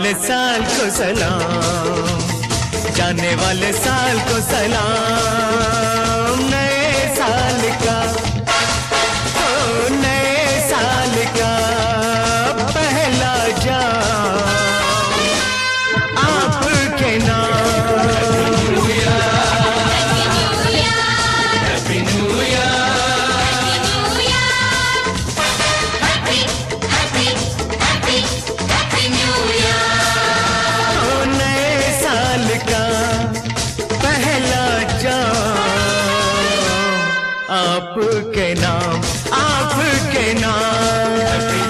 वाले साल को सलाम, जाने वाले साल को सलाम। नए साल का, ओ नए साल का पहला जाम आपके नाम। आपके नाम, आपके नाम।